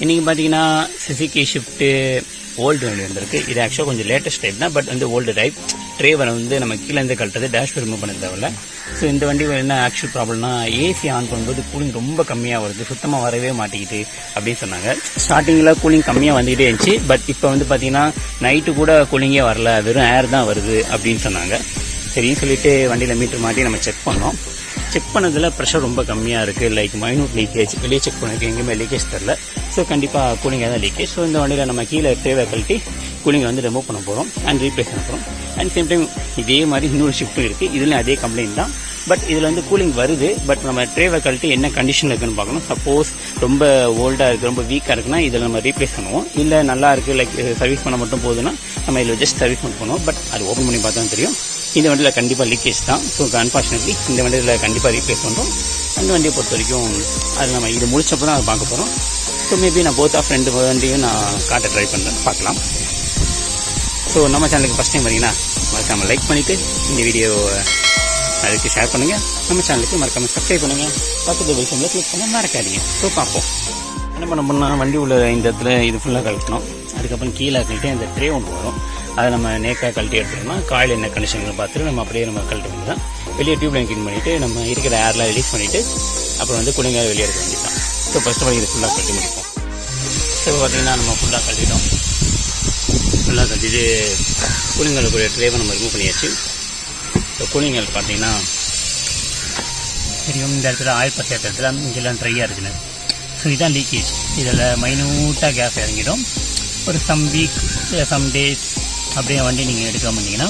இன்றைக்கி பார்த்தீங்கன்னா Suzuki shift old வண்டி வந்திருக்கு. இது ஆக்சுவலாக கொஞ்சம் லேட்டஸ்ட் டைப் தான், பட் வந்து ஓல்டு டைப். ட்ரேவரை வந்து நம்ம கீழேருந்து கழட்டது, டேஷ்போர்ட் ரிமூவ் பண்ண தேவையில்ல. ஸோ இந்த வண்டி என்ன ஆக்சுவல் ப்ராப்ளம்னா, ஏசி ஆன் பண்ணும்போது கூலிங் ரொம்ப கம்மியாக வருது, சுத்தமாக வரவே மாட்டேங்குது அப்படின்னு சொன்னாங்க. ஸ்டார்டிங்கில் கூலிங் கம்மியாக வந்துகிட்டே இருந்துச்சு, பட் இப்போ வந்து பார்த்தீங்கன்னா நைட்டு கூட கூலிங்கே வரல, வெறும் ஏர் தான் வருது அப்படின்னு சொன்னாங்க. சரின்னு சொல்லிட்டு வண்டியில் மீட்டர் மாட்டி நம்ம செக் பண்ணோம். செக் பண்ணதில் ப்ரெஷர் ரொம்ப கம்மியாக இருக்குது, லைக் மைனூட் லீக்கேஜ். வெளியே செக் பண்ணிருக்கு, எங்கேயுமே லீக்கேஜ் தரல. ஸோ கண்டிப்பாக கூலிங்காக தான் லீக்கேஜ். ஸோ இந்த வண்டியில் நம்ம கீழே ட்ரேவை கழட்டி கூலிங்கை வந்து ரிமூவ் பண்ண போகிறோம் அண்ட் ரீப்ளேஸ் பண்ண போகிறோம். அண்ட் சேம் டைம் இதே மாதிரி இன்னொரு ஷிஃப்ட்டும் இருக்குது, இதுலேயும் அதே கம்ப்ளைண்ட் தான். பட் இதில் வந்து கூலிங் வருது, பட் நம்ம ட்ரேவை கழட்டி என்ன கண்டிஷனில் இருக்குன்னு பார்க்கணும். சப்போஸ் ரொம்ப ஓல்டாக இருக்குது, ரொம்ப வீக்காக இருக்குன்னா இதில் நம்ம ரீப்ளேஸ் பண்ணுவோம். இல்லை நல்லா இருக்குது, லைக் சர்வீஸ் பண்ண மட்டும் போகுதுன்னா நம்ம இதில் ஜஸ்ட் சர்வீஸ் மட்டும் பண்ணுவோம். பட் அது ஓப்பன் பண்ணி பார்த்தா தெரியும், இந்த வண்டியில் கண்டிப்பாக லீக்கேஜ் தான். ஸோ அன்ஃபார்ச்சுனேட்லி இந்த வண்டியில் கண்டிப்பாக ரீப்ளேஸ் பண்ணுறோம். அந்த வண்டியை பொறுத்த வரைக்கும் அது நம்ம இது முடிச்சப்போ தான் அதை பார்க்க போகிறோம். ஸோ மேபி நான் போத் ஆஃப் ரெண்டு வண்டியும் நான் காட்ட ட்ரை பண்ணுறேன், பார்க்கலாம். ஸோ நம்ம சேனலுக்கு ஃபஸ்ட் டைம் வரீங்கன்னா மறக்காமல் லைக் பண்ணிவிட்டு இந்த வீடியோ அதுக்கு ஷேர் பண்ணுங்கள். நம்ம சேனலுக்கு மறக்காமல் சப்ஸ்கிரைப் பண்ணுங்கள், பக்கத்து பெல் சிம்பலை கிளிக் பண்ண மறக்காதீங்க. ஸோ பார்ப்போம் என்ன பண்ணோம்னா, வண்டி உள்ள இந்த இடத்துல இது ஃபுல்லாக கழட்டணும். அதுக்கப்புறம் கீழே கழட்டி அந்த ட்ரே ஒன்று வரும், அதை நம்ம நேக்காக கழட்டி எடுத்துட்டோம்னா காயில் என்ன கண்டிஷன்கள் பார்த்துட்டு நம்ம அப்படியே நம்ம கழட்ட வேண்டியதான். வெளியே டியூப்லைன் க்ளீன் பண்ணிவிட்டு நம்ம இருக்கிற ஏர்லாம் ரிலீஸ் பண்ணிவிட்டு அப்புறம் வந்து கூலிங்காக வெளியே எடுக்க வேண்டியதான். ஸோ ஃபஸ்ட் ஆஃப் ஆல் இது ஃபுல்லாக கழட்டி முடிப்போம். ஸோ பார்த்திங்கன்னா நம்ம ஃபுல்லாக கழட்டிட்டோம். ஃபுல்லாக கழட்டிட்டு கூலிங்களுக்கு ட்ரேவை நம்ம ரிமூவ் பண்ணியாச்சு. ஸோ கூலிங்கள் பார்த்தீங்கன்னா தெரியும், இந்த இடத்துல ஆயில் பஸ் ஏற்ற இடத்துல இங்கெல்லாம் ட்ரையாக இருக்குன்னு. ஸோ இதுதான் லீக்கேஜ். இதில் மைனூட்டாக கேஸ் இறங்கிடும். ஒரு சம் வீக் சம் டேஸ் அப்படியே வண்டி நீங்கள் எடுக்காம இருந்தீங்கன்னா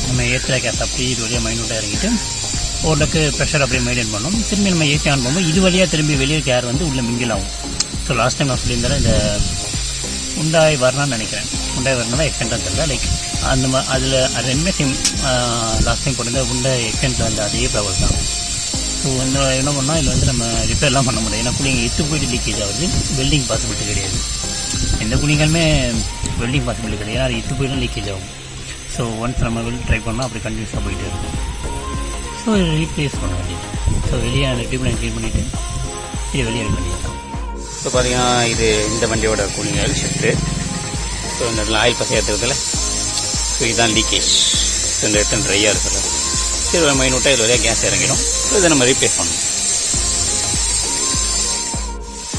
நம்ம ஏற்றுற கேஸ் அப்படியே இது வழியாக மைனூட்டாக இறங்கிட்டு ஓரளவுக்கு ப்ரெஷர் அப்படியே மெயின்டைன் பண்ணணும். திரும்பி நம்ம ஏசி ஆன் பண்ணும்போது இது வழியாக திரும்பி வெளியே கேர் வந்து உள்ளே மிங்கில் ஆகும். ஸோ லாஸ்ட் டைம் நான் சொல்லியிருந்தாலும் இந்த ஹுண்டாய் வரலான்னு நினைக்கிறேன், ஹுண்டாய் வரணும் தான் எக்ஸ்டென்ட்டாக தெரியல, லைக் அந்த மாதிரி அதில் அது ரெண்டுமே சேம். லாஸ்ட் டைம் போட்டிருந்த ஹுண்டாய் எக்ஸ்டென்ட்டில் வந்து அதே ப்ராப்ளம் தான். ஸோ இந்த என்ன பண்ணால் இதில் வந்து நம்ம ரிப்பேர்லாம் பண்ண முடியாது, ஏன்னா கூலிங் எத்து போயிட்டு லீக்கேஜ் ஆகுது. வெல்டிங் பாசிபிலிட்டி கிடையாது, எந்த கூலிங்களுமே வெல்டிங் பாசிபிலிட்டி கிடையாது, ஏன்னா அது எத்து போயிட்டு லீக்கேஜ் ஆகும். ஸோ ஒன்ஸ் நம்ம வெல்ட் ட்ரை பண்ணால் அப்படி கண்டினியூஸாக போயிட்டு இருக்கும். ஸோ ரீப்ளேஸ் பண்ண வேண்டியது. ஸோ வெளியே அந்த டியூப்லைன் க்ளீன் பண்ணிவிட்டு இது வெளியே எடுக்க வேண்டியது. ஸோ பார்த்தீங்கன்னா இது இந்த வண்டியோட கூலிங் ஆயில் ஷிஃப்ட்டு. ஸோ இந்த இடத்துல ஆயில் பசை ஏற்றுறதுல ஸோ இதுதான் லீக்கேஜ். ஸோ இந்த இடத்துல ட்ரையாக இருக்குல்ல, சரி மைனூட்டாக இது வரையா கேஸ் இறங்கிடும். ஸோ இதை நம்ம ரீப்ளேஸ் பண்ணணும்.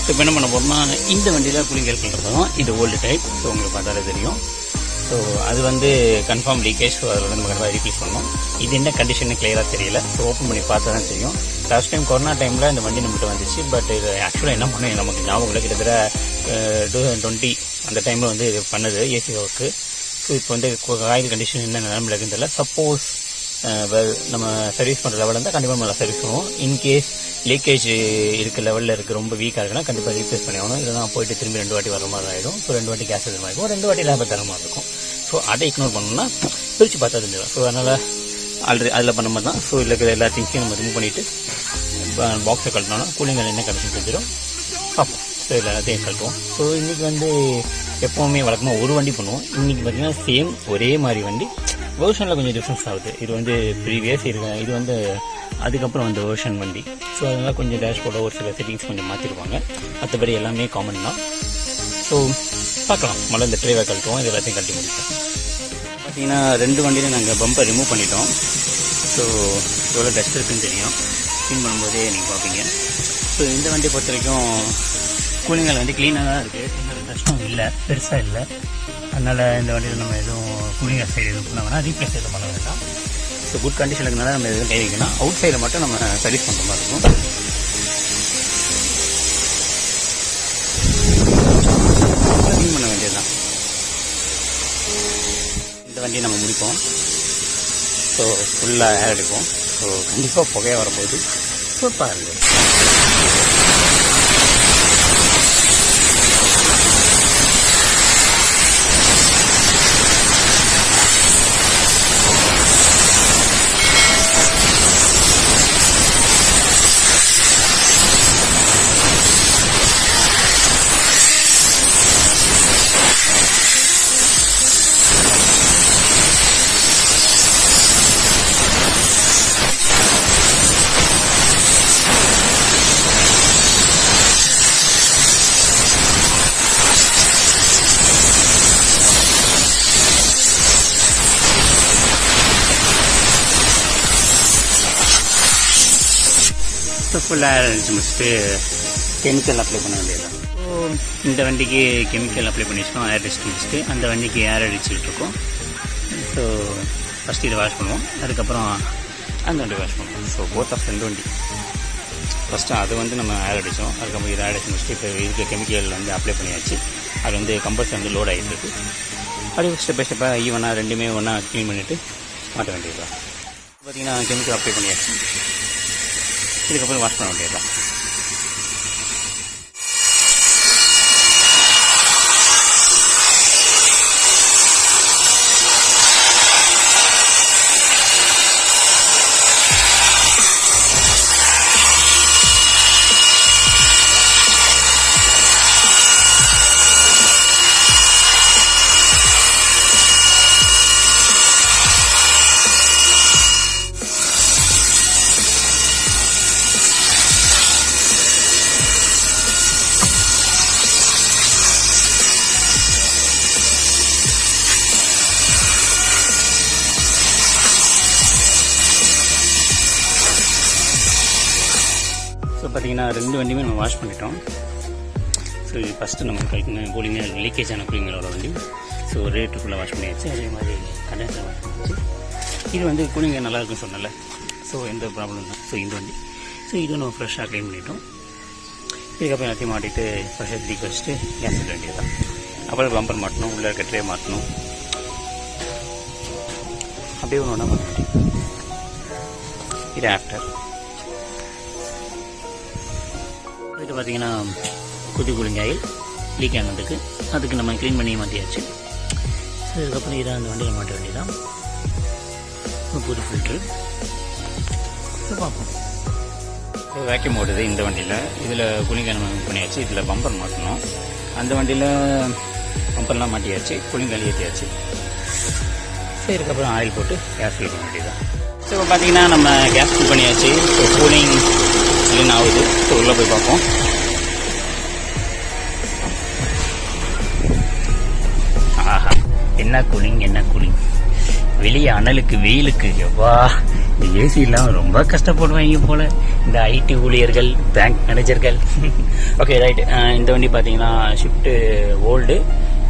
ஸோ இப்போ என்ன பண்ண போகிறோம்னா, இந்த வண்டியில் கூலிங் ஆயில் பண்ணுறது தான் இது ஓல்டு டைப். ஸோ உங்களுக்கு பார்த்தாலே தெரியும். ஸோ அது வந்து கன்ஃபார்ம் லீக்கேஜ். ஸோ அதில் வந்து நம்ம கண்டிப்பாக ரீப்ளேஸ் பண்ணணும். இது என்ன கண்டிஷன் கிளியராக தெரியல, ஸோ ஓப்பன் பண்ணி பார்த்தா தான் தெரியும். லாஸ்ட் டைம் கொரோனா டைமில் இந்த வண்டி நம்மகிட்ட வந்துச்சு, பட் இது ஆக்சுவலாக என்ன பண்ணேன் நமக்கு ஞாபகம் இல்லை, கிட்டத்தட்ட 2020 அந்த டைமில் வந்து இது பண்ணது ஏசி ஒர்க்கு. ஸோ இப்போ வந்து ஆயில் கண்டிஷன் என்ன நிலமில் இருக்குன்னு தெரியல. சப்போஸ் நம்ம சர்வீஸ் பண்ணுற லெவலில் இருந்தால் கண்டிப்பாக நம்ம சர்வீஸ் பண்ணுவோம். இன்கேஸ் லீக்கேஜ் இருக்க லெவலில் இருக்குது, ரொம்ப வீக்காக இருக்குன்னா கண்டிப்பாக ரீப்ளேஸ் பண்ணி ஆகணும். இல்லைனா போயிட்டு திரும்பி 2 வாட்டி வர மாதிரி ஆகிடும். ஸோ 2 வாட்டி கேஸ் இது மாதிரி இருக்கும், 2 வாட்டி லேபர் தர மாதிரி இருக்கும். ஸோ அதை இக்னோர் பண்ணணும்னா பிரித்து பார்த்தா தெரிஞ்சிடும். ஸோ அதனால் ஆல்ரெடி அதில் பண்ண மாதிரி தான். ஸோ இதில் இருக்கிற எல்லா திங்ஸையும் நம்ம ரிமூவ் பண்ணிவிட்டு பாக்ஸை கழட்டினோன்னா கூலிங்கில் என்ன கண்டிஷன் தெரிஞ்சிடும் பார்ப்போம். ஸோ இதில் எல்லாத்தையும் கழட்டுவோம். ஸோ இன்றைக்கி வந்து எப்போவுமே வழக்கமாக ஒரு வண்டி பண்ணுவோம். இன்றைக்கி பார்த்திங்கன்னா சேம் ஒரே மாதிரி வண்டி, வேர்ஷனில் கொஞ்சம் டிஃப்ரென்ஸ் ஆகுது. இது வந்து ப்ரீவியஸ் இருக்கேன், இது வந்து அதுக்கப்புறம் வந்து வேர்ஷன் வண்டி. ஸோ அதனால் கொஞ்சம் டேஷ்போர்டில் ஒரு சில செட்டிங்ஸ் கொஞ்சம் மாற்றிருப்பாங்க, மற்றபடி எல்லாமே காமன் தான். ஸோ பார்க்கலாம், முதல்ல இந்த ட்ரேவை கழட்டுவோம், இது எல்லாத்தையும் கழட்டி முடிப்போம். பார்த்தீங்கன்னா 2 வண்டியிலும் நாங்கள் பம்பை ரிமூவ் பண்ணிட்டோம். ஸோ எவ்வளோ டஸ்ட் இருக்குன்னு தெரியும், க்ளீன் பண்ணும்போதே நீங்கள் பார்ப்பீங்க. ஸோ இந்த வண்டியை பொறுத்த வரைக்கும் கூலிங்கால் வந்து க்ளீனாக தான் இருக்குது, எந்த டஸ்ட்டும் இல்லை, பெருசாக இல்லை. அதனால் இந்த வண்டியில் நம்ம எதுவும் கூலிங் சைடு எதுவும் பண்ண வேணாம், ரீப்ளேஸ் எதுவும் பண்ண வேண்டாம். ஸோ குட் கண்டிஷன் இருக்கிறனால நம்ம எதுவும் கை வைக்கணும். அவுட் சைடில் மட்டும் நம்ம சர்வீஸ் பண்ணுற மாதிரி இருக்கும். க்ளீன் பண்ண வேண்டியதுதான். இந்த வண்டியை நம்ம முடிப்போம். ஸோ ஃபுல்லாக ஏர் அடிப்போம். ஸோ கண்டிப்பாக புகையாக வரும்போது சூப்பராக இருக்குது. ஸோ ஃபுல்லாக ஏர் அடிச்சு முடிச்சுட்டு கெமிக்கல் அப்ளை பண்ண வேண்டியது. ஸோ இந்த வண்டிக்கு கெமிக்கல் அப்ளை பண்ணி வச்சிட்டோம், ஏர் டெஸ்ட் முடிச்சுட்டு அந்த வண்டிக்கு ஏர் அடிச்சுட்டு இருக்கோம். ஸோ ஃபஸ்ட்டு இதை வாஷ் பண்ணுவோம், அதுக்கப்புறம் அந்த வண்டி வாஷ் பண்ணுவோம். ஸோ போத் ஆஃப் ரெண்டு வண்டி ஃபஸ்ட்டு அது வந்து நம்ம ஏர் அடித்தோம், அதுக்கப்புறம் இதை ஏர் அடிச்சு முடிச்சுட்டு இப்போ இருக்க கெமிக்கல் வந்து அப்ளை பண்ணியாச்சு. அது வந்து கம்பல்சரி வந்து லோட் ஆகிட்டு இருக்கு. அப்படியே ஸ்டெப் பை ஸ்டெப்பாக ஈவனாக ரெண்டுமே ஒன்றா க்ளீன் பண்ணிவிட்டு மாட்ட வேண்டியது தான். பார்த்திங்கன்னா கெமிக்கல் அப்ளை பண்ணியாச்சு, இதுக்கப்புறம் வாஷ் பண்ண வேண்டியது தான். ஸோ பார்த்திங்கன்னா ரெண்டு வண்டியுமே நம்ம வாஷ் பண்ணிட்டோம். ஸோ இது ஃபஸ்ட்டு நம்ம கூலிங்காக லீக்கேஜ் ஆன கூலிங்களோட வண்டி. ஸோ ரேட்டுக்குள்ளே வாஷ் பண்ணியாச்சு, அதே மாதிரி கண்டென்சர் வாஷ் பண்ணியாச்சு. இது வந்து கூலிங்காக நல்லா இருக்குன்னு சொன்னல, ஸோ எந்த ப்ராப்ளம் தான். ஸோ இந்த வண்டி இது நம்ம ஃப்ரெஷ்ஷாக க்ளீன் பண்ணிட்டோம். இதுக்கப்புறம் எல்லாத்தையும் மாட்டிட்டு ஃப்ரெஷ்ஷாக தீக்க வச்சுட்டு கேஸ் விட வேண்டியது தான். அப்புறம் பம்பர் மாட்டணும், உள்ளே இருக்க ட்ரே மாட்டணும், அப்படியே ஒன்று ஒன்றா மாட்ட வேண்டியது. இது ஆஃப்டர் இது பார்த்திங்கன்னா குட்டி கூலிங் ஆயில் லீக் ஆனதுக்கு அதுக்கு நம்ம க்ளீன் பண்ணி மாற்றியாச்சு. ஸோ இதுக்கப்புறம் இதை அந்த வண்டியில் மாட்ட வேண்டியதான். புது ஃபில்ட்ரு ஸோ பார்ப்போம். ஸோ வேக்யூம் ஓடுது இந்த வண்டியில், இதில் கூலிங் ஆயில் நம்ம பண்ணியாச்சு. இதில் பம்பர் மாட்டணும், அந்த வண்டியில் பம்பர்லாம் மாட்டியாச்சு, கூலிங் ஆயில் ஏற்றியாச்சு. ஸோ இதுக்கப்புறம் ஆயில் போட்டு கேஸ் ஃபில் பண்ண வேண்டியதான். ஸோ இப்போ பார்த்திங்கன்னா நம்ம கேஸ் ஃபில் பண்ணியாச்சு. ஸோ கூலிங் இல்லைன்னு ஆகுது. ஸோ உள்ளே போய் பார்ப்போம். ஆஹா, என்ன கூலிங் வெளியே அனலுக்கு வெயிலுக்கு எவ்வா இந்த ஏசி இல்லாமல் ரொம்ப கஷ்டப்படுவாங்க போல இந்த ஐடி ஊழியர்கள், பேங்க் மேனேஜர்கள். Okay right. இந்த வண்டி பார்த்தீங்கன்னா ஷிஃப்ட்டு ஓல்டு,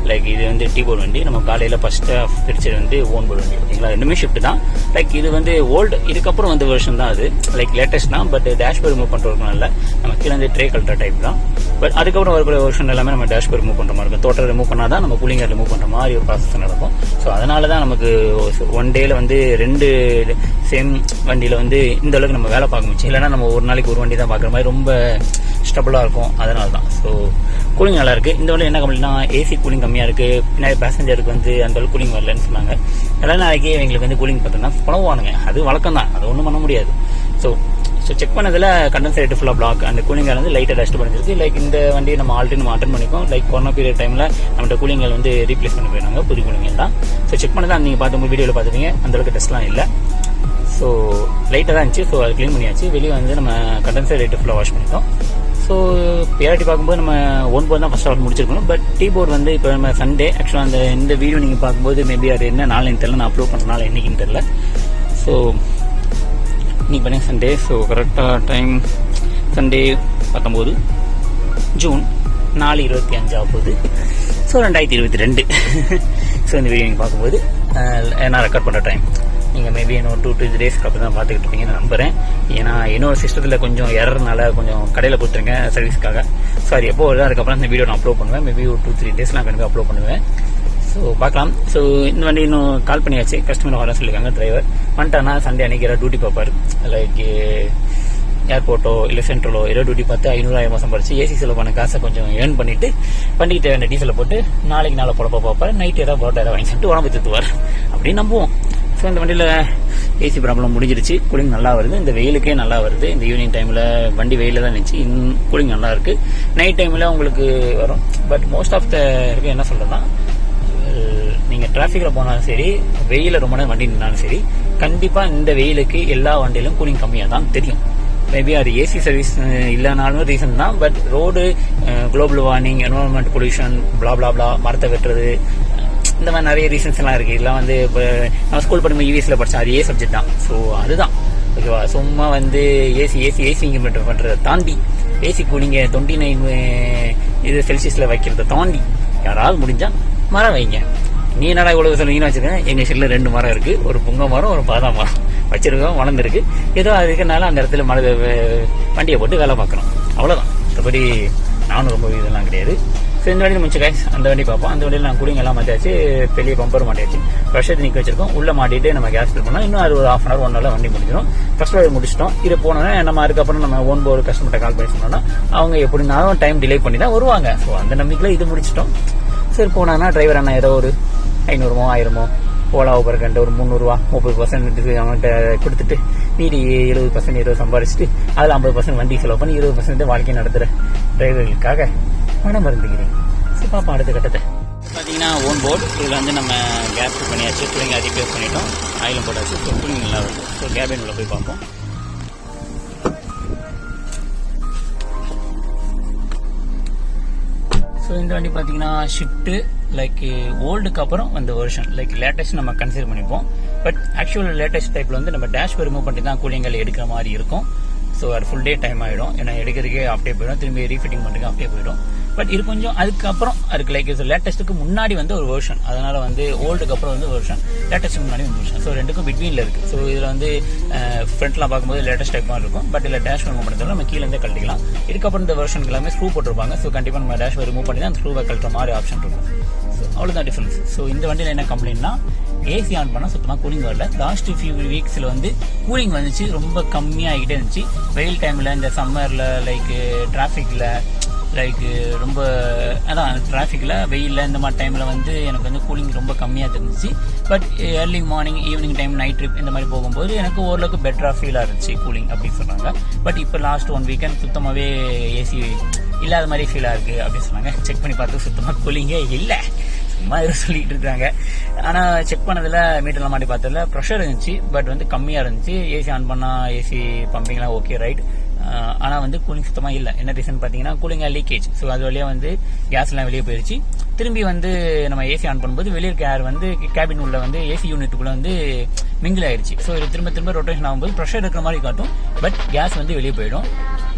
லைக் இது வந்து டீ போர்டு வண்டி. நம்ம காலையில் ஃபர்ஸ்ட் ஆஃப் பிரிச்சது வந்து ஓன் போர்டு வண்டி, ஓகேங்களா. ரெண்டுமே ஷிஃப்ட் தான். லைக் இது வந்து ஓல்டு, இதுக்கப்புறம் வந்து வெர்ஷன் தான் அது, லைக் லேட்டஸ்ட் தான். பட் டேஷ்போர்ட் ரிமூவ் பண்ணுறதுக்கு இல்லை, நம்ம கீழே வந்து ட்ரே கல்ட்ற டைப் தான். பட் அதுக்கப்புறம் வரக்கூடிய வெர்ஷன் எல்லாமே நம்ம டேஷ்போர்ட் ரிமூவ் பண்ணுற மாதிரி இருக்கும். டோட்டல் ரிமூவ் பண்ணால் தான் நம்ம கூலிங்கர் ரிமூவ் பண்ணுற மாதிரி ஒரு ப்ராசஸ் நடக்கும். ஸோ அதனால தான் நமக்கு ஒன் டேல வந்து ரெண்டு சேம் வண்டியில் வந்து இந்த அளவுக்கு நம்ம வேலை பார்க்க முடிச்சு. இல்லைன்னா நம்ம ஒரு நாளைக்கு ஒரு வண்டி தான் பார்க்குற மாதிரி ரொம்ப ஸ்டபிளாக இருக்கும். அதனால தான். ஸோ கூலிங் நல்லா இருக்குது. இந்த வண்டி என்ன கம்ப்ளைண்ட்னா ஏசி கூலிங் கம்மியாக இருக்குது, பின்னாடி பேசஞ்சருக்கு வந்து அந்த அளவுக்கு கூலிங் வரலன்னு சொன்னாங்க. எல்லா நாளைக்கு எங்களுக்கு வந்து கூலிங் பார்த்தோம்னா புலவானுங்க, அது வழக்கம் தான், அது ஒன்றும் பண்ண முடியாது. ஸோ செக் பண்ணதில் கண்டென்சர் ரேட்டு ஃபுல்லாக பிளாக், அந்த கூலிங்கால் வந்து லைட்டாக டஸ்ட் பண்ணிருக்கு. லைக் இந்த வண்டியை நம்ம ஆல்ரெடி நம்ம அட்டன் பண்ணிக்கோம். லைக் கொரோனா பீரியட் டைமில் நம்மகிட்ட கூலிங்கால் வந்து ரீப்ளேஸ் பண்ணி போயிருந்தாங்க, புது கூலிங்கால் தான். ஸோ செக் பண்ணதான் நீங்கள் பார்த்து வீடியோவில் பார்த்துட்டீங்க, அந்தளவுக்கு டெஸ்ட்லாம் இல்லை. ஸோ லைட்டாக தான் இருந்துச்சு. ஸோ அது க்ளீன் பண்ணியாச்சு. வெளியே வந்து நம்ம கண்டென்சர் ரேட்டு ஃபுல்லாக வாஷ் பண்ணிட்டோம். ஸோ பியாரிட்டி பார்க்கும்போது நம்ம ஒன் போர்டு தான் ஃபஸ்ட் ஆஃப் முடிச்சிருக்கணும். பட் டீ போர்டு வந்து இப்போ நம்ம சண்டே ஆக்சுவலாக இந்த வீடியோ நீங்கள் பார்க்கும்போது மேபி அது என்ன நாளைக்கு தெரியல, நான் அப்லோட் பண்ணுறனால என்னைக்குன்னு தெரியல. ஸோ இன்னைக்கு பண்ணி சண்டே. ஸோ கரெக்டாக டைம் சண்டே 19 ஜூன் 4:25 ஆகுது. ஸோ 2022. ஸோ இந்த வீடியோ நீங்கள் பார்க்கும்போது நான் ரெக்கார்ட் பண்ணுற டைம் நீங்கள் மேபி இன்னும் 2-3 டேஸ்க்கு அப்புறம் தான் பார்த்துக்கிட்டு இருப்பீங்கன்னு நான் நம்புகிறேன். ஏன்னா என்னோட சிஸ்டத்தில் கொஞ்சம் எரர்னால கொஞ்சம் கடையில் கொடுத்துருங்க சர்வீஸ்க்காக. சாரி, எப்போ வருதோ அதுக்கப்புறம் இந்த வீடியோ நான் அப்லோட் பண்ணுவேன். மேபி ஒரு 2-3 டேஸ் நான் கண்டிப்பாக அப்லோட் பண்ணுவேன். ஸோ பார்க்கலாம். ஸோ இந்த வண்டி இன்னும் கால் பண்ணியாச்சு, கஸ்டமர் வர சொல்லியிருக்காங்க. டிரைவர் வந்துட்டானா சண்டே அன்றைக்கி யாராவது டியூட்டி பார்ப்பார், லைக் ஏர்போர்ட்டோ இல்லை சென்ட்ரலோ ஏதோ டியூட்டி பார்த்து 500,000 சம்பாரிச்சு ஏசி செலவு பண்ண காசை கொஞ்சம் ஏர்ன் பண்ணிட்டு வண்டிக்கு தேவையான டீசலை போட்டு நாளைக்கு நாளை பொழப்ப பார்ப்பார். நைட்டு ஏதாவது போட்டோ ஏதாவது வாங்கி சொல்லிட்டு உடம்பு திருத்துவார் அப்படின்னு நம்புவோம். ஸோ இந்த வண்டியில் ஏசி ப்ராப்ளம் முடிஞ்சிருச்சு. கூலிங் நல்லா வருது, இந்த வெயிலுக்கே நல்லா வருது. இந்த ஈவினிங் டைமில் வண்டி வெயிலில் தான் இருந்துச்சு, கூலிங் நல்லா இருக்குது. நைட் டைமில் உங்களுக்கு வரும். பட் மோஸ்ட் ஆஃப் த இருக்கு என்ன சொல்கிறதுனா, நீங்கள் டிராஃபிக்கில் போனாலும் சரி, வெயிலில் ரொம்ப நேரம் வண்டி நின்னாலும் சரி, கண்டிப்பாக இந்த வெயிலுக்கு எல்லா வண்டியிலும் கூலிங் கம்மியாக தான் தெரியும். மேபி அது ஏசி சர்வீஸ் இல்லைனாலும் ரீசன் தான். But road, global warning, environment pollution, பிளா மரத்தை வெட்டுறது, இந்த மாதிரி நிறைய ரீசன்ஸ் எல்லாம் இருக்குது. இதெல்லாம் வந்து இப்போ நம்ம ஸ்கூல் படிக்கும்போது யூஎஸ்ல படித்தோம், அது சப்ஜெக்ட் தான். ஸோ அதுதான் ஓகேவா. சும்மா வந்து ஏசி இம்ப்ளிமெண்ட் பண்ணுறதை தாண்டி ஏசி கூலிங்க 29 இது செல்சியஸில் வைக்கிறத தாண்டி யாராவது முடிஞ்சா மரம் வைங்க. நீ என்னடா இவ்வளவு சொல்லுவீங்கன்னு வச்சுருக்கேன். எங்கள் சைடில் 2 மரம் இருக்குது, ஒரு புங்க மரம் ஒரு பாதாம் மரம் வச்சிருக்கோம், வளர்ந்துருக்கு. ஏதோ அதுக்குனால அந்த இடத்துல வண்டியை போட்டு வேலை பார்க்குறோம், அவ்வளோதான். மற்றபடி நானும் ரொம்ப இதெல்லாம் கிடையாது. ஸோ இந்த வண்டியில் முடிச்சு கைஸ் அந்த வண்டி பார்ப்போம். அந்த வண்டியில் நான் கூலிங் எல்லாம் மாட்டியாச்சு, பெரிய பம்பரும் மாட்டியாச்சு, ப்ரெஷர் நிற்க வச்சிருக்கோம். உள்ளே மாட்டிட்டு நம்ம கேஸ் ஃபில் பண்ணோம். இன்னும் அது ஒரு 1/2 hour 1 hour வண்டி முடிஞ்சிடும். ஃபர்ஸ்ட் ரைடு முடிச்சிட்டோம். இது போனோன்னா நம்ம அதுக்கப்புறம் நம்ம ஓன் போர் கஸ்டமர்கிட்ட கால் பண்ணி சொன்னோம்னா அவங்க எப்படினாலும் டைம் டிலே பண்ணி தான் வருவாங்க. ஸோ அந்த நம்பிக்கையில் இது முடிச்சிட்டோம். சரி போனாங்கன்னா டிரைவர் அண்ணா ஏதோ ஒரு 500 1000 ஓலா ஊபர் கண்டு ஒரு 300 30% அவங்கள்ட்ட கொடுத்துட்டு மீதி 70% 20 சம்பாதிச்சுட்டு அதில் 50% வண்டி செலவு பண்ணி 20% வாழ்க்கை நடத்துகிற டிரைவர்களுக்காக மனம் மருந்துகிறேன். சரி பாப்பா அடுத்த கட்டத்தை பார்த்தீங்கன்னா ஓன் போர்டு. இதில் வந்து நம்ம கேஸ் ஃபில் பண்ணியாச்சு, கூலிங் ரீப்ளேஸ் பண்ணிட்டோம், ஆயிலும் போட்டாச்சு. ஸோ கூலிங் நல்லா வருது. ஸோ கேபின் உள்ள போய் பார்ப்போம். ஸோ இந்த வண்டி பார்த்தீங்கன்னா ஷிஃப்ட்டு லைக் ஓல்டுக்கு அப்புறம் அந்த வெர்ஷன் லைக் லேட்டஸ்ட் நம்ம கன்சிடர் பண்ணிப்போம். பட் ஆக்சுவல் லேட்டஸ்ட் டைப்பில் வந்து நம்ம டேஷ் ரிமூவ் பண்ணி தான் கூலிங்கள் எடுக்கிற மாதிரி இருக்கும். ஸோ அது ஃபுல் டே டைம் ஆகிடும். ஏன்னா எடுக்கிறதுக்கே அப்படியே போயிடும், திரும்பி ரீஃபிட்டிங் பண்ணுறதுக்கு அப்படியே போயிடும். பட் இது கொஞ்சம் அதுக்கப்புறம் அதுக்கு லைக் லேட்டஸ்ட்டுக்கு முன்னாடி வந்து ஒரு வெர்ஷன், அதனால வந்து ஓல்டுக்கு அப்புறம் வந்து வெர்ஷன், லேட்டஸ்ட்டுக்கு முன்னாடி ஒரு வெர்ஷன். ஸோ ரெண்டுக்கும் பிட்வீனில் இருக்குது. ஸோ இதில் வந்து ஃப்ரண்ட்லாம் பார்க்கும்போது லேட்டஸ்ட் டைப் மாதிரி இருக்கும். பட் இதில் டேஷ் ரிமூவ் பண்ணுறதுல நம்ம கீழே கழட்டிக்கலாம். இதுக்கப்புறம் இந்த வெர்ஷனுக்கு எல்லாமே ஸ்க்ரூ போட்டிருப்பாங்க. ஸோ கண்டிப்பாக நம்ம டேஷ் ரிமூவ் பண்ணி தான் அந்த ஸ்க்ரூவை கழட்டுற மாதிரி ஆப்ஷன் இருக்கும். ஸோ அவ்வளோதான் டிஃபரன்ஸ். ஸோ இந்த வண்டியில் என்ன கம்ப்ளைண்ட்னா ஏசி ஆன் பண்ணால் சுத்தமாக கூலிங் வரல. லாஸ்ட் ஃபியூ வீக்ஸில் வந்து கூலிங் வந்துச்சு, ரொம்ப கம்மியாகிட்டே இருந்துச்சு. வெயில் டைமில் இந்த சம்மரில் லைக் டிராஃபிக்கில் லைக் ரொம்ப அதான் டிராஃபிக்கில் வெயிலில் இந்த மாதிரி டைமில் வந்து எனக்கு வந்து கூலிங் ரொம்ப கம்மியாக இருந்துச்சு. But early morning evening time night trip இந்த மாதிரி போகும்போது எனக்கு ஓரளவுக்கு பெட்டராக ஃபீலாக இருந்துச்சு கூலிங் அப்படின்னு சொன்னாங்க. பட் இப்போ லாஸ்ட் 1 வீக்கெண்ட் சுத்தமாகவே ஏசி இல்லாத மாதிரி ஃபீலாக இருக்குது அப்படின்னு சொன்னாங்க. செக் பண்ணி பார்த்து சுத்தமாக கூலிங்கே இல்லை, சும்மா எதுவும் சொல்லிட்டு இருக்காங்க. ஆனால் செக் பண்ணதில் மீட்டர்லாம் மாட்டி பார்த்ததில் ப்ரெஷர் இருந்துச்சு, பட் வந்து கம்மியாக இருந்துச்சு. ஏசி ஆன் பண்ணால் ஏசி பம்பிங்லாம் ஓகே ரைட். ஆனால் வந்து கூலிங் சுத்தமாக இல்லை. என்ன ரீசன் பார்த்தீங்கன்னா கூலிங்காக லீக்கேஜ். ஸோ அது வழியாக வந்து கேஸ்லாம் வெளியே போயிடுச்சு. திரும்பி வந்து நம்ம ஏசி ஆன் பண்ணும்போது வெளியே ஏர் வந்து கேபின் உள்ள வந்து ஏசி யூனிட்டுக்குள்ளே வந்து மிங்கிள் ஆயிடுச்சு. ஸோ இது திரும்ப ரொட்டேஷன் ஆகும்போது ப்ரெஷர் இருக்கிற மாதிரி காட்டும், பட் கேஸ் வந்து வெளியே போயிடும்.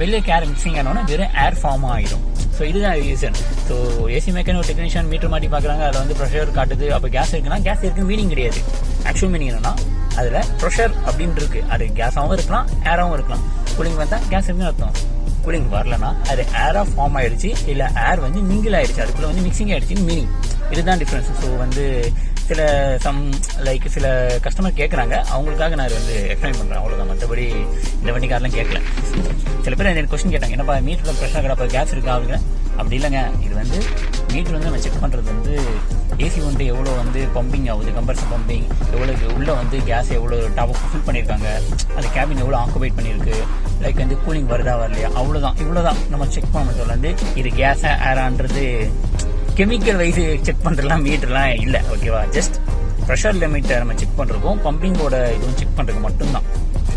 வெளியே கேர் மிக்சிங் ஆனோன்னா வெறும் ஏர் ஃபார்ம் ஆகிடும். ஸோ இதுதான் ரீசன். ஸோ ஏசி மெக்கானிக் ஒரு டெக்னீஷியன் மீட்டர் மாட்டி பார்க்குறாங்க, அதில் வந்து ப்ரெஷர் காட்டுது, அப்போ கேஸ் இருக்குன்னா கேஸ் இருக்குன்னு மீனிங் கிடையாது. ஆக்சுவல் மீனிங் என்னன்னா அதில் ப்ரெஷர் அப்படின்னு இருக்கு, அது கேஸாகவும் இருக்கலாம் ஏராகவும் இருக்கலாம். கூலிங் வந்தால் கேஸ் இருக்குன்னு அர்த்தம். கூலிங் வரலன்னா அது ஏராக ஃபார்ம் ஆயிடுச்சு, இல்லை ஏர் வந்து மிங்கிள் ஆயிடுச்சு, அதுக்குள்ள வந்து மிக்சிங் ஆயிடுச்சுன்னு மீனிங். இதுதான் டிஃப்ரென்ஸ். ஸோ வந்து சில கஸ்டமர் கேட்குறாங்க, அவங்களுக்காக நான் வந்து எக்ஸ்பிளைன் பண்ணுறேன், அவ்வளோதான். மற்றபடி இந்த வண்டிக்காரெலாம் கேட்கல. சில பேர் எனக்கு கொஸ்டின் கேட்டாங்க, என்னப்பா மீட்டரில் ப்ரெஷர் கிடப்பா கேஸ் இருக்கா அப்படிங்க. அப்படி இல்லைங்க, இது வந்து மீட்டர் வந்து நம்ம செக் பண்ணுறது வந்து ஏசி வந்து எவ்வளோ வந்து பம்பிங் ஆகுது, கம்பர்சர் பம்பிங் எவ்வளோ உள்ளே வந்து கேஸ் எவ்வளோ டாப் அப் ஃபில் பண்ணியிருக்காங்க, அந்த கேபின் எவ்வளோ ஆக்குபைட் பண்ணியிருக்கு, லைக் வந்து கூலிங் வருதா வரலையா, இவ்வளோதான் நம்ம செக் பண்ண சொல்ல வந்து இது கேஸா ஏரான்றது கெமிக்கல் வைஸ் செக் பண்ணுறதுலாம் மீட்டர்லாம் இல்லை. ஓகேவா, ஜஸ்ட் ப்ரெஷர் லிமிட்டை நம்ம செக் பண்ணுறதுக்கும் பம்பிங்கோட இதுவும் செக் பண்ணுறதுக்கு மட்டும்தான்.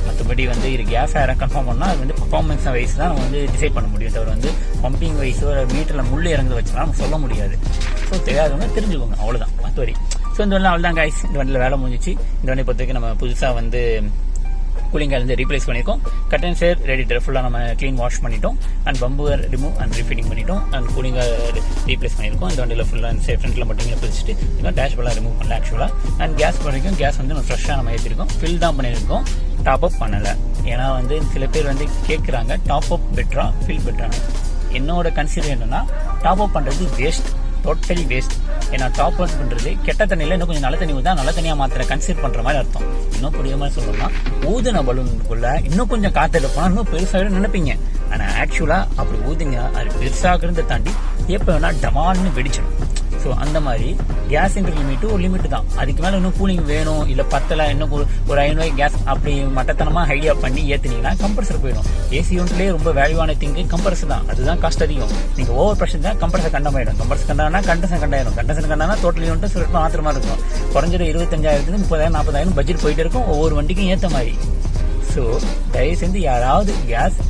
மற்றபடி வந்து இது கேஸ் ஏரை கன்ஃபார்ம் பண்ணால் அது வந்து பர்ஃபார்மன்ஸ் வைஸ் தான் நம்ம வந்து டிசைட் பண்ண முடியும், தவிர வந்து பம்பிங் வைஸோ மீட்டரில் முள்ளு இறங்குது வச்சுலாம் நம்ம சொல்ல முடியாது. ஸோ தெரியாதவங்க தெரிஞ்சுக்கோங்க, அவ்வளோதான் மற்றபடி. ஸோ இந்த வண்டியில் அவ்வளோதான் கைஸ், இந்த வண்டியில் வேலை முடிஞ்சிச்சு. இந்த வண்டியை பொறுத்த வரைக்கும் நம்ம புதுசாக வந்து கூலிங் வந்து ரீப்ளேஸ் பண்ணியிருக்கோம். கட்டன் சேர் ரெடிட்டர் ஃபுல்லாக நம்ம க்ளீன் வாஷ் பண்ணிட்டோம். அண்ட் பம்பர் ரிமூவ் அண்ட் ரீஃபிட்டிங் பண்ணிட்டோம். அண்ட் கூலிங்கை ரீப்ளேஸ் பண்ணியிருக்கோம். இந்த வண்டியில் ஃபுல்லாக ஃப்ரண்ட்டில் மட்டுமே பிடிச்சிட்டு இன்னும் டேஷ் ஃபுல்லாக ரிமூவ் பண்ணல ஆக்சுவலாக. அண்ட் கேஸ் வரைக்கும் கேஸ் வந்து நம்ம ஃப்ரெஷ்ஷாக நம்ம ஏற்றிருக்கோம், ஃபில் தான் பண்ணியிருக்கோம், டாப் அப் பண்ணலை. ஏன்னா வந்து சில பேர் வந்து கேட்குறாங்க டாப் அப் பெட்டரா ஃபில் பெட்டரானு. என்னோட கன்சிடர் என்னன்னா டாப் அப் பண்ணுறது வேஸ்ட், டோட்டலி வேஸ்ட். ஏன்னா டாப் அப் பண்ணுறது கெட்ட தண்ணியில் இன்னும் கொஞ்சம் நல்ல தண்ணி ஊற்றா நல்ல தண்ணியாக மாத்திர கன்சிடர் பண்ணுற மாதிரி அர்த்தம். இன்னும் புரிய மாதிரி சொல்லணும்னா ஊதின பலூனுக்குள்ள இன்னும் கொஞ்சம் காற்று போனால் இன்னும் பெருசாக நினைப்பீங்க. ஆனால் ஆக்சுவலாக அப்படி ஊதிங்கன்னா அது பெருசாகிறத தாண்டி எப்போ வேணால் டமால்னு வெடிச்சிடும். ஸோ அந்த மாதிரி கேஸுன்ற லிமிட்டு ஒரு லிமிட்டு தான். அதுக்கு மேலே இன்னும் கூலிங் வேணும், இல்லை பத்தலை, இன்னும் ஒரு 500 கேஸ் அப்படி மட்டத்தனமாக ஹைடியா பண்ணி ஏற்றுனீங்கன்னா கம்ப்ரஸர் போயிடும். ஏசி யூனிட்லேயே ரொம்ப வேல்யூவான திங்கு கம்ப்ரஸர் தான், அதுதான் காஸ்ட் அதிகம். நீங்கள் ஓவர் ப்ரெஷர் தான் கம்ப்ரஸர் கண்டமாயிடும். கம்ப்ரஸர் கண்டானா கண்டசன் கண்டானா டோட்டல் யூனிட் சொல்லிட்டு மாத்திரமா இருக்கும். குறைஞ்சது 25,000 30,000 40,000 பட்ஜெட் போயிட்டு இருக்கும் ஒவ்வொரு வண்டிக்கும் ஏற்ற மாதிரி. ஸோ தயவு செஞ்சு யாராவது கேஸ்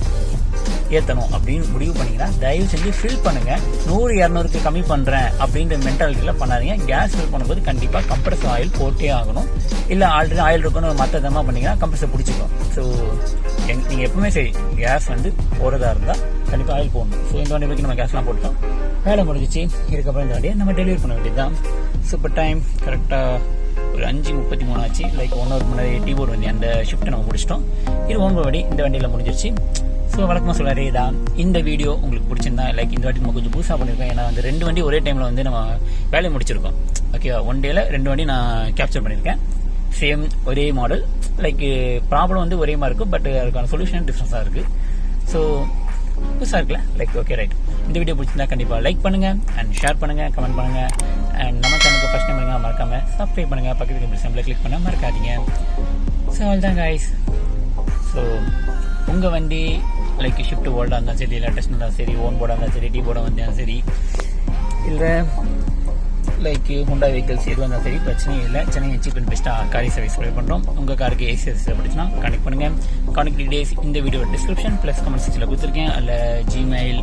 ஏற்றணும் அப்படின்னு முடிவு பண்ணிங்கன்னா தயவு செஞ்சு ஃபில் பண்ணுங்கள். 100-200க்கு கம்மி பண்ணுறேன் அப்படின்ற மென்டாலிட்டியில் பண்ணாதீங்க. கேஸ் ஃபில் பண்ணும்போது கண்டிப்பாக கம்ப்ரஸர் ஆயில் போட்டே ஆகணும். இல்லை ஆல்ரெடி ஆயில் இருக்குன்னு மற்ற தரமாக பண்ணிங்கன்னா கம்ப்ரஸர் பிடிச்சிக்கும். ஸோ நீங்கள் எப்பவுமே சரி கேஸ் வந்து போகிறதா இருந்தால் கண்டிப்பாக ஆயில் போடணும். ஸோ இந்த வண்டி நம்ம கேஸ்லாம் போட்டோம், வேலை முடிஞ்சிச்சு. இதுக்கப்புறம் இந்த வண்டியை நம்ம டெலிவரி பண்ண வேண்டியது தான். சூப்பர் டைம் கரெக்டாக ஒரு 5:33 ஆச்சு. லைக் 1 ஹவர் முன்னாடி டீ போர்டு வண்டி அந்த ஷிஃப்ட்டை நம்ம முடிச்சிட்டோம். இது 9 வண்டி இந்த வண்டியில் முடிஞ்சிருச்சு. ஸோ வழக்கமாக சொல்கிறே தான். இந்த வீடியோ உங்களுக்கு பிடிச்சிருந்தா லைக் இந்த வாட்டி நம்ம கொஞ்சம் புதுசாக பண்ணியிருக்கோம். ஏன்னா வந்து 2 வண்டி ஒரே டைமில் வந்து நம்ம வேலையை முடிச்சிருக்கோம். ஓகேவா, 1 டேல 2 வண்டி நான் கேப்சர் பண்ணியிருக்கேன். சேம் ஒரே மாடல். லைக் ப்ராப்ளம் வந்து ஒரே மாதிரி இருக்கும், பட் அதுக்கான சொல்யூஷன் டிஃப்ரென்ஸாக இருக்குது. ஸோ புதுசாக இருக்குல்ல, லைக் ஓகே ரைட். இந்த வீடியோ பிடிச்சிருந்தா கண்டிப்பாக லைக் பண்ணுங்கள் அண்ட் ஷேர் பண்ணுங்கள், கமெண்ட் பண்ணுங்கள். அண்ட் நம்ம சேனலுக்கு ஃபர்ஸ்ட் டைம் பண்ணுங்கள் மறக்காமல் சப்ஸ்கிரைப் பண்ணுங்கள். பக்கத்துக்கு பெல் சிம்பலை கிளிக் பண்ண மறக்காதீங்க. ஸோ அவ்வளோதான் கைஸ். ஸோ உங்கள் வண்டி லைக் ஷிஃப்ட் ஓல்டாக இருந்தாலும் சரி, லேட்டஸ்ட் இருந்தாலும் சரி, ஓன் போர்டாக இருந்தாலும் சரி, டீ போர்டாக வந்தாலும் சரி, இல்லை லைக் Hyundai வெஹிக்கல்ஸ் எதுவும் இருந்தாலும் சரி, பிரச்சனையும் இல்லை. சென்னை சீப் அண்ட் பெஸ்ட்டாக காரி சர்வீஸ் ப்ரொவைட் பண்ணுறோம். உங்கள் காருக்கு ஏசி சர்வீஸ் தேவைப்படுச்சுன்னா கான்டெக்ட் பண்ணுங்கள். கான்டெக்ட் டீடைல்ஸ் இந்த வீடியோ டிஸ்கிரிப்ஷன் ப்ளஸ் கமெண்ட் செக்ஷனில் கொடுத்துருக்கேன். அதில் Gmail,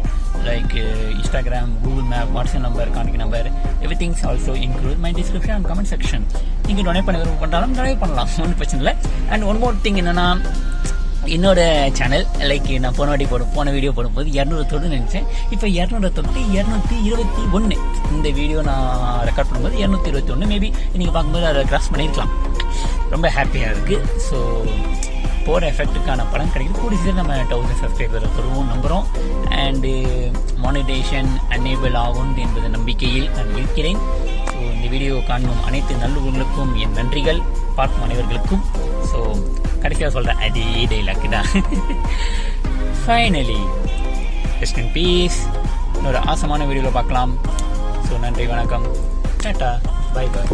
like Instagram, Google map, WhatsApp number, contact number, every things also include my description and comment section. நீங்கள் டொனேட் பண்ண விரும்ப பண்ணாலும் டொனேட் பண்ணலாம், ஒன்றும் பிரச்சனை இல்லை. அண்ட் ஒன் மோர் திங் என்னன்னா, என்னோட சேனல் லைக் நான் போன வீடியோ போடும்போது 200 தொட்டு நினைச்சேன். இப்போ 200 தொட்டு 221. இந்த வீடியோ நான் ரெக்கார்ட் பண்ணும்போது 221. மேபி நீங்கள் பார்க்கும்போது அதை கிராஸ் பண்ணியிருக்கலாம். ரொம்ப ஹாப்பியாக இருக்குது. ஸோ போகிற எஃபெக்ட்டுக்கான படம் கிடைக்குது. கூடிய சீக்கிரம் நம்ம 1000 சப்ஸ்கிரைபர் வருவோம் நம்புகிறோம். அண்டு மானிடைசேஷன் அனேபிள் ஆகும் என்பது நம்பிக்கையில் நான் இருக்கிறேன். ஸோ இந்த வீடியோ காணும் அனைத்து நல்லுறவுகளுக்கும் என் நன்றிகள், பார்க்கும் அனைவர்களுக்கும். ஸோ கடைசியாக சொல்கிறேன், அதே டைலாக் தான். Finally rest in peace. இன்னொரு ஆசமான வீடியோவில் பார்க்கலாம். ஸோ நன்றி, வணக்கம், டாட்டா, பை பாய்.